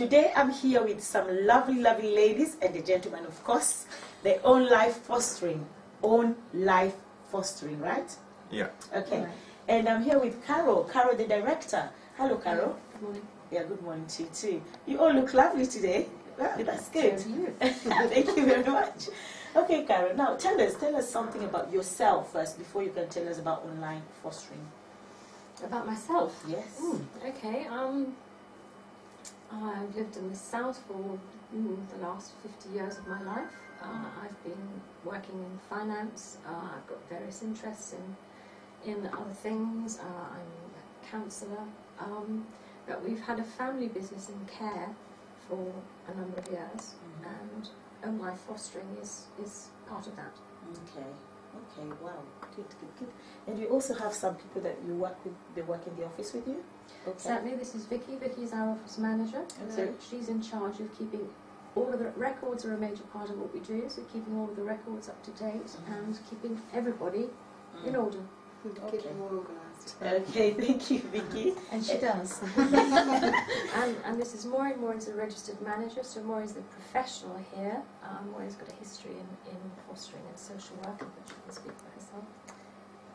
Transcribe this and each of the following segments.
today I'm here with some lovely ladies and the gentleman, of course. They OwnLife Fostering. OwnLife Fostering, right? Yeah. Okay. Right. And I'm here with Carol, the director. Hello, Carol. Good morning. Yeah, good morning to you too. You all look lovely today. Wow, that's good. Thank you very much. Okay, Carol, now tell us something about yourself first before you can tell us about OwnLife Fostering. About myself? Yes. Okay. I've lived in the South for the last 50 years of my life. I've been working in finance. I've got various interests in other things. I'm a counsellor. But we've had a family business in care for a number of years, and OwnLife Fostering is part of that. Okay, wow, good. And you also have some people that you work with, they work in the office with you? Okay. Certainly, this is Vicky. Vicky's our office manager. Okay. So she's in charge of keeping all of the records are a major part of what we do, so keeping all of the records up to date and keeping everybody in order. Okay. Keep them all organised. Okay, thank you, Vicky. And she does. and this is Maureen. Maureen's a registered manager, so Maureen's the professional here. Maureen's got a history in fostering and social work, but she can speak for herself.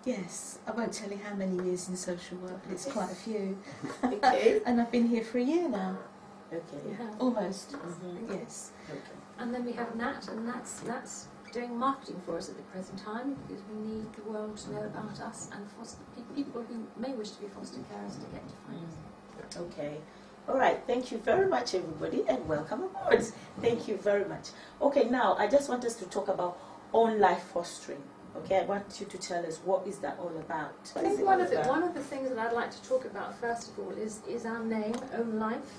Yes, I won't tell you how many years in social work, but it's quite a few. Okay. And I've been here for a year now. Okay. Yeah. Almost. Yes. Okay. And then we have Nat, and Nat's doing marketing for us at the present time, because we need the world to know about us and foster people who may wish to be foster carers to get to find us. Okay. All right. Thank you very much, everybody, and welcome aboard. Thank you very much. Okay, now I just want us to talk about OwnLife Fostering. Okay, I want you to tell us what is that all about. I think one of the things that I'd like to talk about first of all is our name, OwnLife,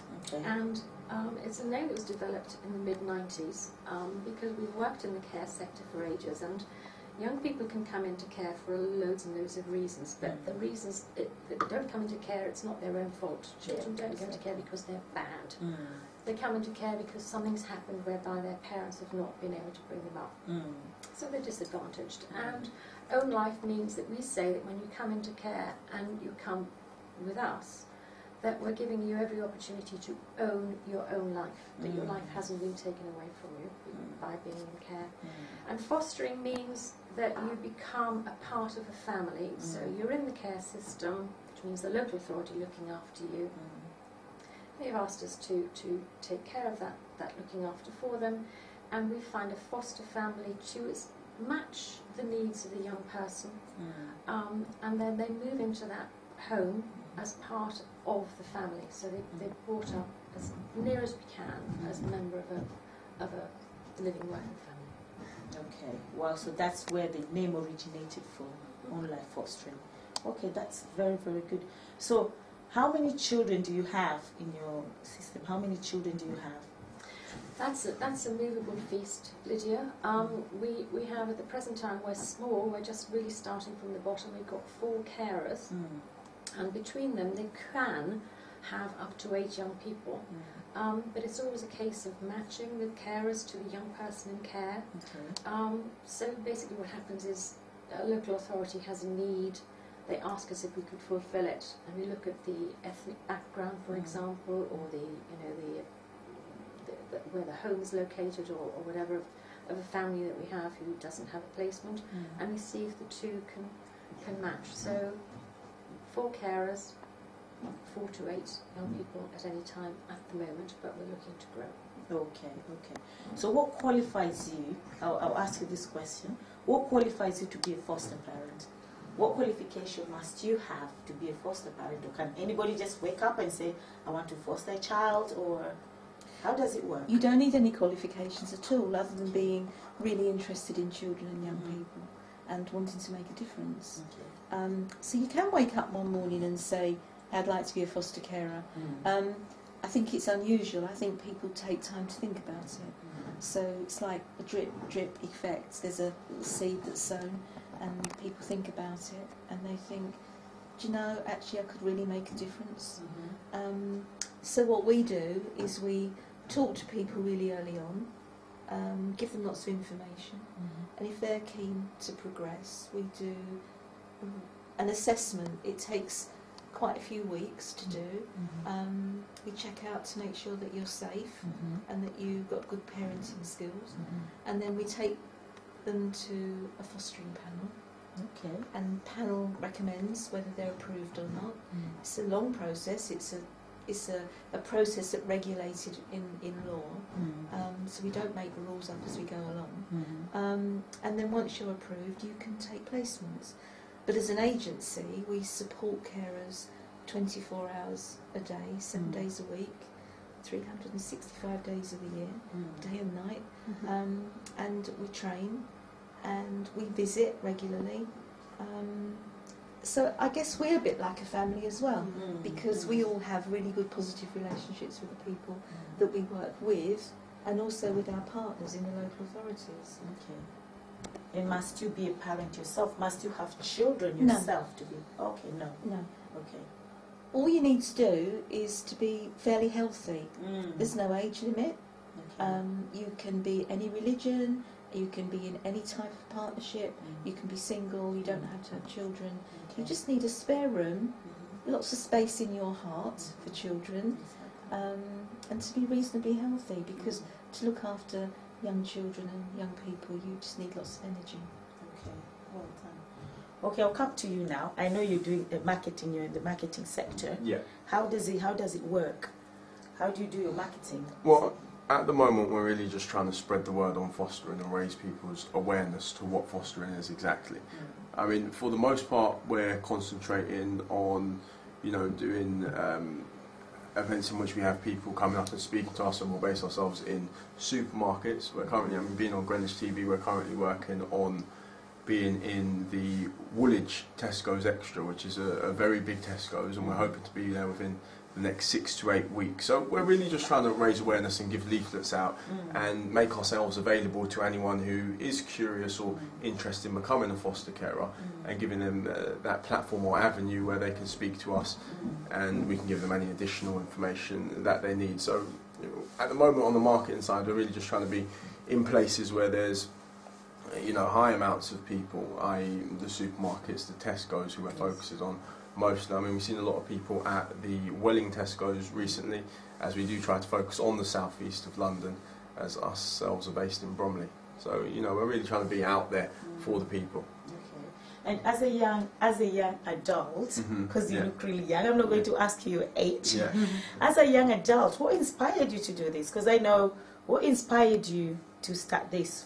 and it's a name that was developed in the mid-90s because we've worked in the care sector for ages, and young people can come into care for loads and loads of reasons, but the reasons that don't come into care, it's not their own fault. Children don't come into care because they're bad. They come into care because something's happened whereby their parents have not been able to bring them up. So they're disadvantaged. And OwnLife means that we say that when you come into care and you come with us, that we're giving you every opportunity to own your own life, that your life hasn't been taken away from you by being in care. And fostering means that you become a part of a family, so you're in the care system, which means the local authority looking after you. They've asked us to take care of that looking after for them, and we find a foster family to match the needs of the young person, and then they move into that home as part of the family. So they're brought up as near as we can as a member of a living, working family. Okay, wow, so that's where the name originated from, OwnLife Fostering. Okay, that's very, very good. So, how many children do you have in your system? How many children do you have? That's a movable feast, Lydia. We have, at the present time, we're small, we're just really starting from the bottom. We've got 4 carers, and between them they can have up to 8 young people. But it's always a case of matching the carers to the young person in care. So basically what happens is a local authority has a need, they ask us if we could fulfil it, and we look at the ethnic background, for example, or the where the home is located, or whatever of a family that we have who doesn't have a placement, and we see if the two can match. So 4 carers, 4 to 8 young people at any time at the moment, but we're looking to grow. Okay. So what qualifies you, I'll ask you this question, what qualifies you to be a foster parent? What qualification must you have to be a foster parent? Or can anybody just wake up and say, I want to foster a child, or how does it work? You don't need any qualifications at all, other than being really interested in children and young people and wanting to make a difference. So you can wake up one morning and say, I'd like to be a foster carer. I think it's unusual. I think people take time to think about it. So it's like a drip effect. There's a little seed that's sown, and people think about it, and they think, do you know, actually I could really make a difference. So what we do is we talk to people really early on, give them lots of information, and if they're keen to progress, we do an assessment. It takes quite a few weeks to do. We check out to make sure that you're safe and that you've got good parenting skills, and then we take them to a fostering panel. Okay. And panel recommends whether they're approved or not. It's a long process. It's a process that's regulated in law. So we don't make the rules up as we go along. And then once you're approved, you can take placements. But as an agency, we support carers 24 hours a day, 7 days a week, 365 days of the year, day and night. And we train and we visit regularly. So I guess we're a bit like a family as well, because we all have really good positive relationships with the people that we work with, and also with our partners in the local authorities. Okay. And must you be a parent yourself? Must you have children yourself to be? Okay, no. No. Okay. All you need to do is to be fairly healthy. There's no age limit. Okay. You can be any religion. You can be in any type of partnership. You can be single. You don't have to have children. You just need a spare room, lots of space in your heart for children, and to be reasonably healthy, because to look after young children and young people, you just need lots of energy. Okay, well done. Okay, I'll come to you now. I know you're doing the marketing. You're in the marketing sector. Yeah. How does it work? How do you do your marketing? Well, at the moment, we're really just trying to spread the word on fostering and raise people's awareness to what fostering is exactly. I mean, for the most part, we're concentrating on, doing events in which we have people coming up and speaking to us, and we'll base ourselves in supermarkets. We're currently, being on GreenwichTV, we're currently working on being in the Woolwich Tesco's Extra, which is a very big Tesco's, and we're hoping to be there within the next 6 to 8 weeks. So we're really just trying to raise awareness and give leaflets out and make ourselves available to anyone who is curious or interested in becoming a foster carer, and giving them that platform or avenue where they can speak to us and we can give them any additional information that they need. So at the moment on the marketing side, we're really just trying to be in places where there's high amounts of people, i.e. the supermarkets, the Tesco's, who we're focusing on mostly. I mean, we've seen a lot of people at the Welling Tesco's recently, as we do try to focus on the southeast of London, as ourselves are based in Bromley. So, we're really trying to be out there for the people. Okay. And as a young adult, because you look really young, I'm not going to ask you your age. Yeah. As a young adult, what inspired you to do this? Because I know, what inspired you to start this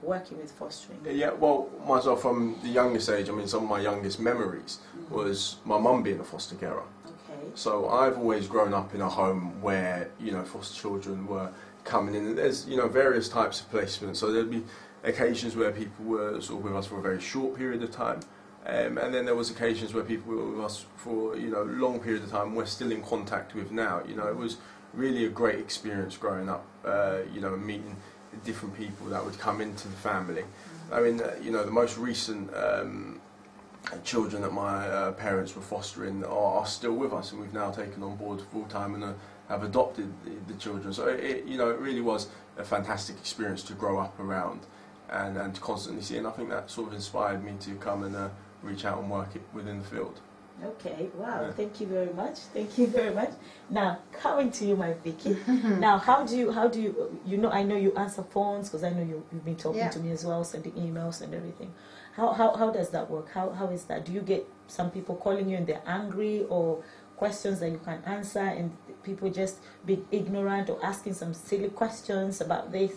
working with fostering? Yeah, well, myself from the youngest age, some of my youngest memories was my mum being a foster carer. Okay. So I've always grown up in a home where, foster children were coming in, and there's, various types of placements. So there'd be occasions where people were sort of with us for a very short period of time, and then there was occasions where people were with us for, long period of time we're still in contact with now. It was really a great experience growing up, meeting different people that would come into the family. I mean, the most recent children that my parents were fostering are still with us, and we've now taken on board full time and have adopted the children. So it really was a fantastic experience to grow up around and to constantly see, and I think that sort of inspired me to come and reach out and work within the field. Okay, wow, Yeah. Thank you very much. Thank you very much. Now, coming to you, my Vicky. Now, how do you, I know you answer phones, because I know you've been talking to me as well, sending emails and everything. How does that work? How is that? Do you get some people calling you and they're angry, or questions that you can answer, and people just being ignorant or asking some silly questions about this?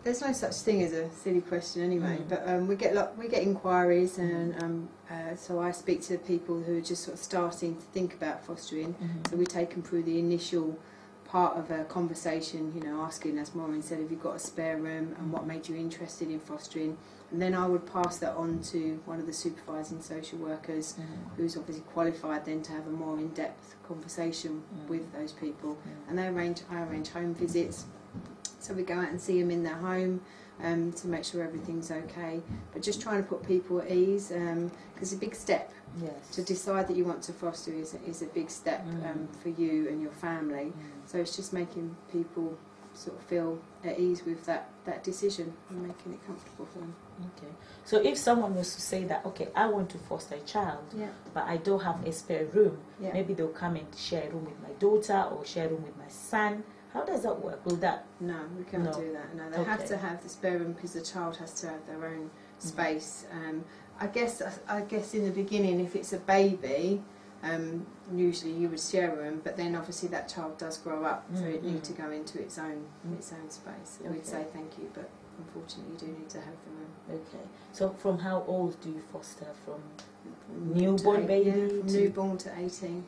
There's no such thing as a silly question anyway, but we get inquiries, and so I speak to people who are just sort of starting to think about fostering. So we take them through the initial part of a conversation, asking, as Maureen said, have you got a spare room, and what made you interested in fostering? And then I would pass that on to one of the supervising social workers, who's obviously qualified then to have a more in-depth conversation with those people. And I arrange home visits. So we go out and see them in their home to make sure everything's okay. But just trying to put people at ease, because it's a big step. Yes. To decide that you want to foster is a big step for you and your family. So it's just making people sort of feel at ease with that decision and making it comfortable for them. Okay. So if someone was to say that, okay, I want to foster a child, Yeah. but I don't have a spare room, Yeah. maybe they'll come and share a room with my daughter or share a room with my son. How does that work? Will that? No, we can't No. do that. No, they have Okay. to have the spare room because the child has to have their own space. I guess in the beginning, if it's a baby, usually you would share a room, but then obviously that child does grow up, so it needs to go into its own space. So we'd say thank you, but unfortunately you do need to have the room. Okay. So from how old do you foster? From newborn baby from to newborn to 18.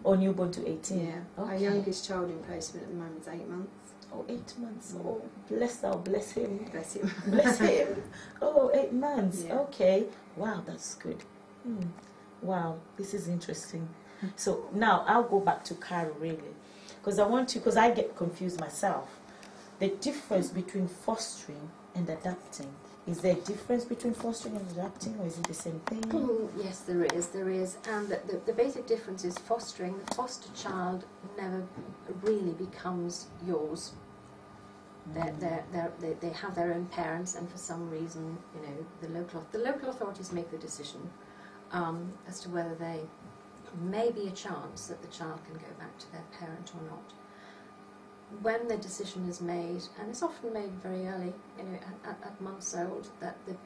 or newborn to 18? Yeah. Okay. Our youngest child in placement at the moment is 8 months. Oh, 8 months. Oh, bless him. Bless him. Bless him. Oh, 8 months. Yeah. Okay. Wow, that's good. Wow, this is interesting. So now I'll go back to Carol really, because I get confused myself. The difference between fostering and adopting. Is there a difference between fostering and adopting, or is it the same thing? Yes, there is. And the basic difference is fostering. The foster child never really becomes yours. They have their own parents, and for some reason, you know, the local authorities make the decision as to whether there may be a chance that the child can go back to their parent or not. When the decision is made, and it's often made very early, you know, at months old, that the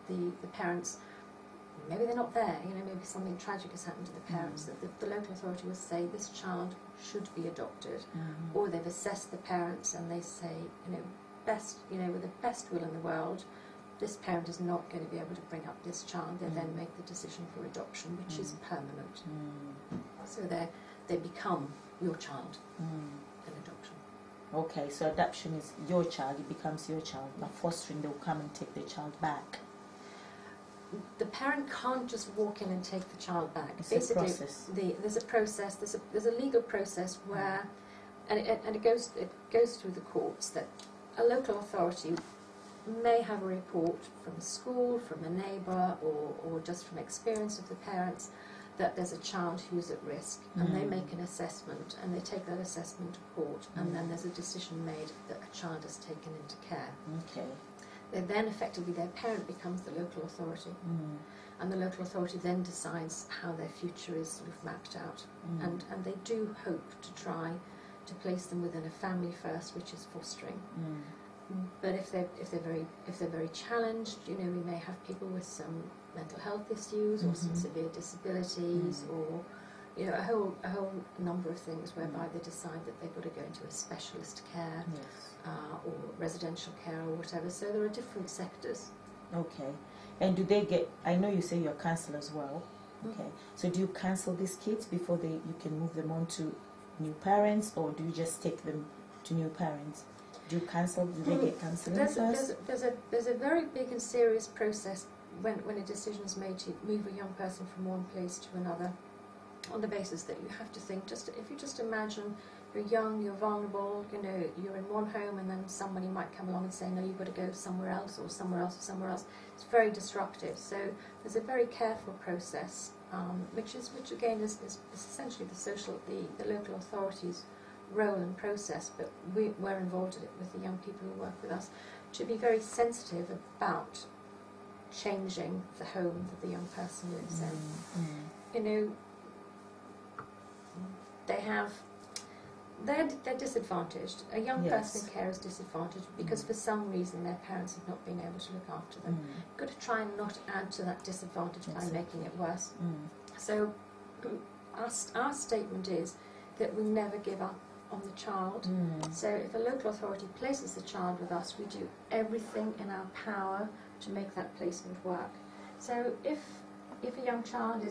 parents, maybe they're not there, you know, maybe something tragic has happened to the parents, that the local authority will say this child should be adopted, or they've assessed the parents and they say, you know, with the best will in the world, this parent is not going to be able to bring up this child. They then make the decision for adoption, which is permanent. So they become your child in adoption. Okay, so adoption is your child, it becomes your child, but fostering, they'll come and take their child back. The parent can't just walk in and take the child back. It's Basically, a process. there's a process. There's a legal process where, and it goes through the courts, that a local authority may have a report from a school, from a neighbour, or just from experience of the parents, that there's a child who's at risk, and they make an assessment, and they take that assessment to court, and then there's a decision made that a child is taken into care. Okay. Then effectively their parent becomes the local authority, and the local authority then decides how their future is sort of mapped out, and they do hope to try to place them within a family first, which is fostering. But if they're very challenged, you know, we may have people with some mental health issues or some severe disabilities, or you know, a whole number of things whereby they decide that they've got to go into a specialist care, or residential care or whatever. So there are different sectors. Okay. And do they get, I know you say you're a counsellor as well. Okay. So do you counsel these kids before you can move them on to new parents, or do you just take them to new parents? Do you counsel? Do they get counselling first? There's a very big and serious process when a decision is made to move a young person from one place to another, on the basis that you have to think, if you just imagine you're young, you're vulnerable, you know, you're in one home and then somebody might come along and say, no, you've got to go somewhere else or somewhere else or somewhere else. It's very disruptive. So there's a very careful process, which again is essentially the local authorities' role and process, but we're involved in it with the young people who work with us, to be very sensitive about changing the home that the young person lives in. You know, they're disadvantaged. A young person in care is disadvantaged because for some reason their parents have not been able to look after them. You've got to try and not add to that disadvantage by making it worse. So our statement is that we never give up on the child. So if a local authority places the child with us, we do everything in our power to make that placement work. So if a young child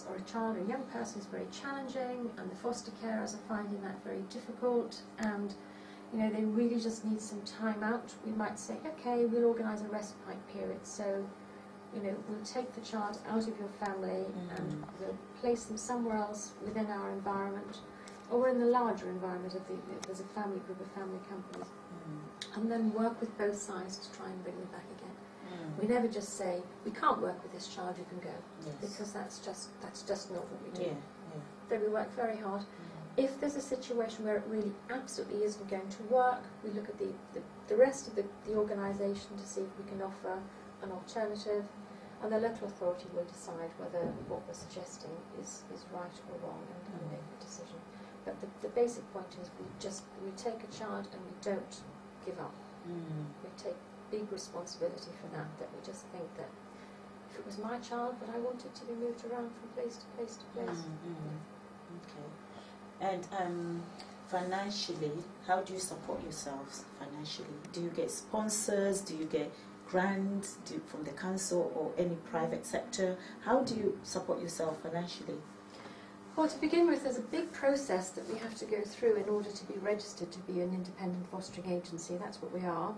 or a young person is very challenging, and the foster carers are finding that very difficult, and you know, they really just need some time out, we might say, okay, we'll organise a respite period. So, you know, we'll take the child out of your family and we'll place them somewhere else within our environment, or in the larger environment of there's a family group of family companies, and then work with both sides to try and bring them back again. We never just say, we can't work with this child, you can go, because that's just not what we do. So we work very hard. If there's a situation where it really absolutely isn't going to work, we look at the rest of the organisation to see if we can offer an alternative, and the local authority will decide whether what we're suggesting is right or wrong and make a decision. But the basic point is we take a child and we don't give up. We take big responsibility for that we just think that if it was my child, but I wanted to be moved around from place to place to place. Okay. And financially, how do you support yourselves financially? Do you get sponsors? Do you get grants from the council or any private sector? How do you support yourself financially? Well, to begin with, there's a big process that we have to go through in order to be registered to be an independent fostering agency. That's what we are.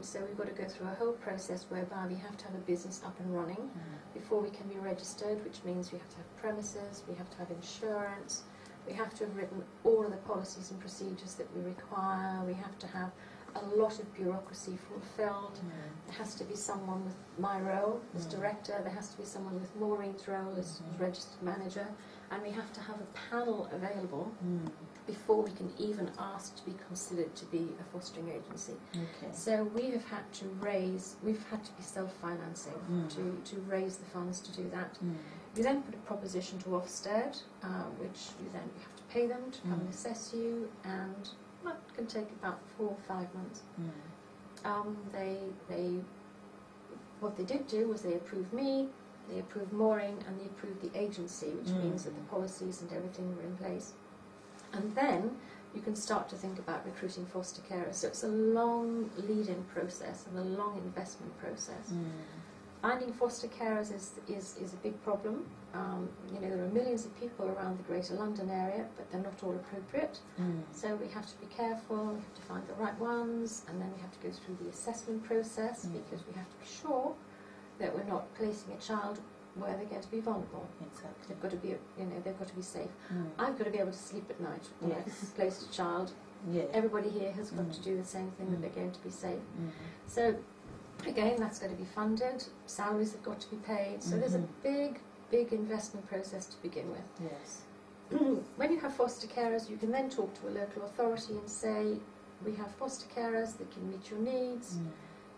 So we've got to go through a whole process whereby we have to have a business up and running before we can be registered, which means we have to have premises, we have to have insurance, we have to have written all of the policies and procedures that we require, we have to have a lot of bureaucracy fulfilled. There has to be someone with my role as director, there has to be someone with Maureen's role as registered manager, and we have to have a panel available before we can even ask to be considered to be a fostering agency. So we have had to be self-financing to raise the funds to do that. You then put a proposition to Ofsted, which you have to pay them to come and assess you, and that can take about 4 or 5 months. What they did do was they approved me, they approved Maureen, and they approved the agency, which means that the policies and everything were in place. And then you can start to think about recruiting foster carers. So it's a long lead-in process and a long investment process. Finding foster carers is a big problem. You know, there are millions of people around the Greater London area, but they're not all appropriate. So we have to be careful, we have to find the right ones, and then we have to go through the assessment process because we have to be sure that we're not placing a child where they're going to be vulnerable. Exactly. They've got to be, they've got to be safe. I've got to be able to sleep at night when I've placed a child. Everybody here has got to do the same thing, that they're going to be safe. So again, that's got to be funded, salaries have got to be paid, so there's a big investment process to begin with. When you have foster carers, you can then talk to a local authority and say, we have foster carers that can meet your needs.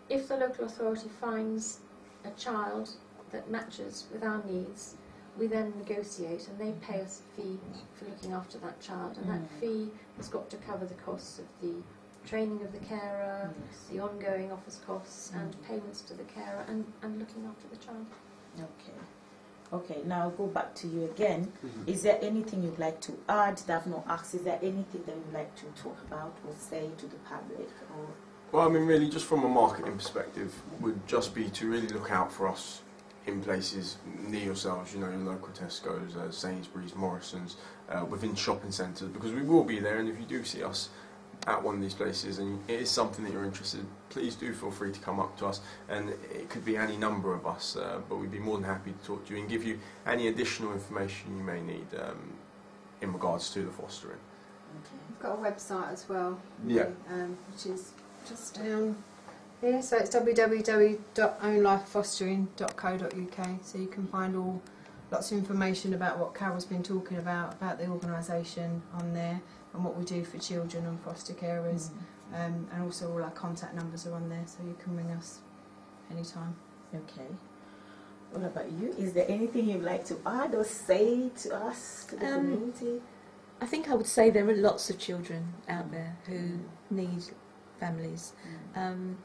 If the local authority finds a child that matches with our needs, we then negotiate and they pay us a fee for looking after that child, and that fee has got to cover the costs of the training of the carer, the ongoing office costs and payments to the carer, and looking after the child. Okay, now I'll go back to you again. Is there anything you'd like to add that I've not asked? Is there anything that you'd like to talk about or say to the public? Or well, I mean, really, just from a marketing perspective, would just be to really look out for us in places near yourselves, you know, your local Tesco's, Sainsbury's, Morrison's, within shopping centres, because we will be there, and if you do see us at one of these places and it is something that you're interested in, please do feel free to come up to us, and it could be any number of us, but we'd be more than happy to talk to you and give you any additional information you may need in regards to the fostering. We've got a website as well, which is just down here, so it's www.ownlifefostering.co.uk, so you can find lots of information about what Carol's been talking about the organisation on there, and what we do for children and foster carers, and also all our contact numbers are on there, so you can ring us anytime. Okay. What about you? Is there anything you'd like to add or say to us, to the community? I think I would say there are lots of children out there who need families, and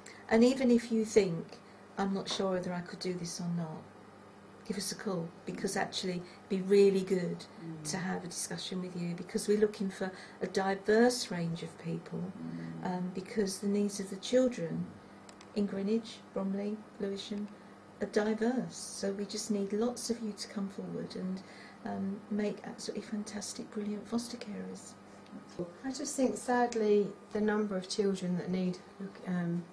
even if you think, I'm not sure whether I could do this or not, give us a call, because actually it'd be really good to have a discussion with you, because we're looking for a diverse range of people, because the needs of the children in Greenwich, Bromley, Lewisham are diverse, so we just need lots of you to come forward and make absolutely fantastic, brilliant foster carers. I just think, sadly, the number of children that need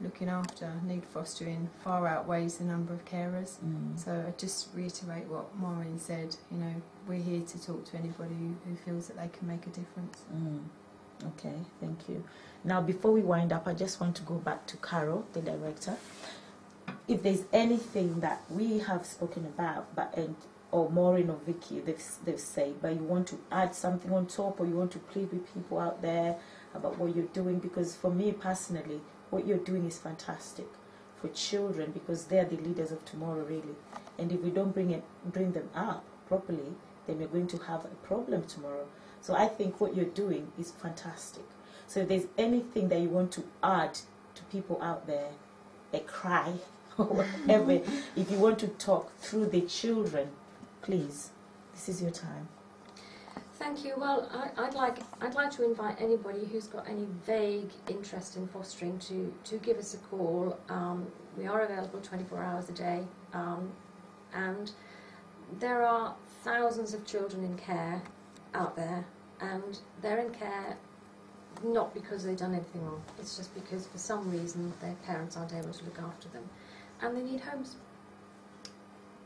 looking after, need fostering, far outweighs the number of carers. So I just reiterate what Maureen said, you know, we're here to talk to anybody who feels that they can make a difference. Okay, thank you. Now, before we wind up, I just want to go back to Carol, the director. If there's anything that we have spoken about, but or Maureen or Vicky, they've said, but you want to add something on top, or you want to plead with people out there about what you're doing, because for me personally, what you're doing is fantastic for children, because they're the leaders of tomorrow, really. And if we don't bring them up properly, then we're going to have a problem tomorrow. So I think what you're doing is fantastic. So if there's anything that you want to add to people out there, a cry or whatever, if you want to talk through the children, please, this is your time. Thank you. Well, I'd like to invite anybody who's got any vague interest in fostering to give us a call. We are available 24 hours a day, and there are thousands of children in care out there, and they're in care not because they've done anything wrong. It's just because for some reason their parents aren't able to look after them, and they need homes.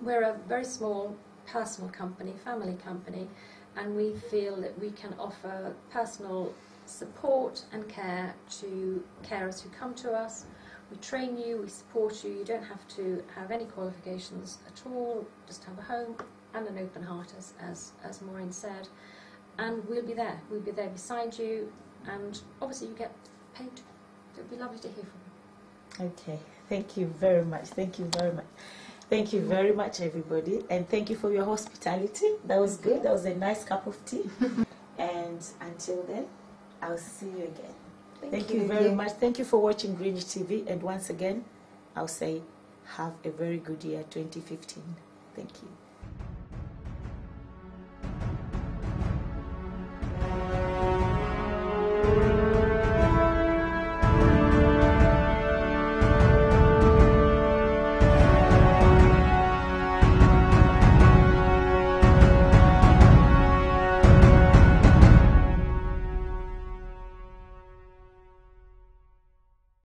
We're a very small personal company, family company, and we feel that we can offer personal support and care to carers who come to us. We train you, we support you. You don't have to have any qualifications at all, just have a home and an open heart, as Maureen said. And we'll be there beside you, and obviously you get paid. It would be lovely to hear from you. Okay, thank you very much. Thank you very much. Thank you very much, everybody, and thank you for your hospitality. That was good. That was a nice cup of tea. And until then, I'll see you again. Thank you very much. Thank you for watching Greenwich TV. And once again, I'll say, have a very good year 2015. Thank you.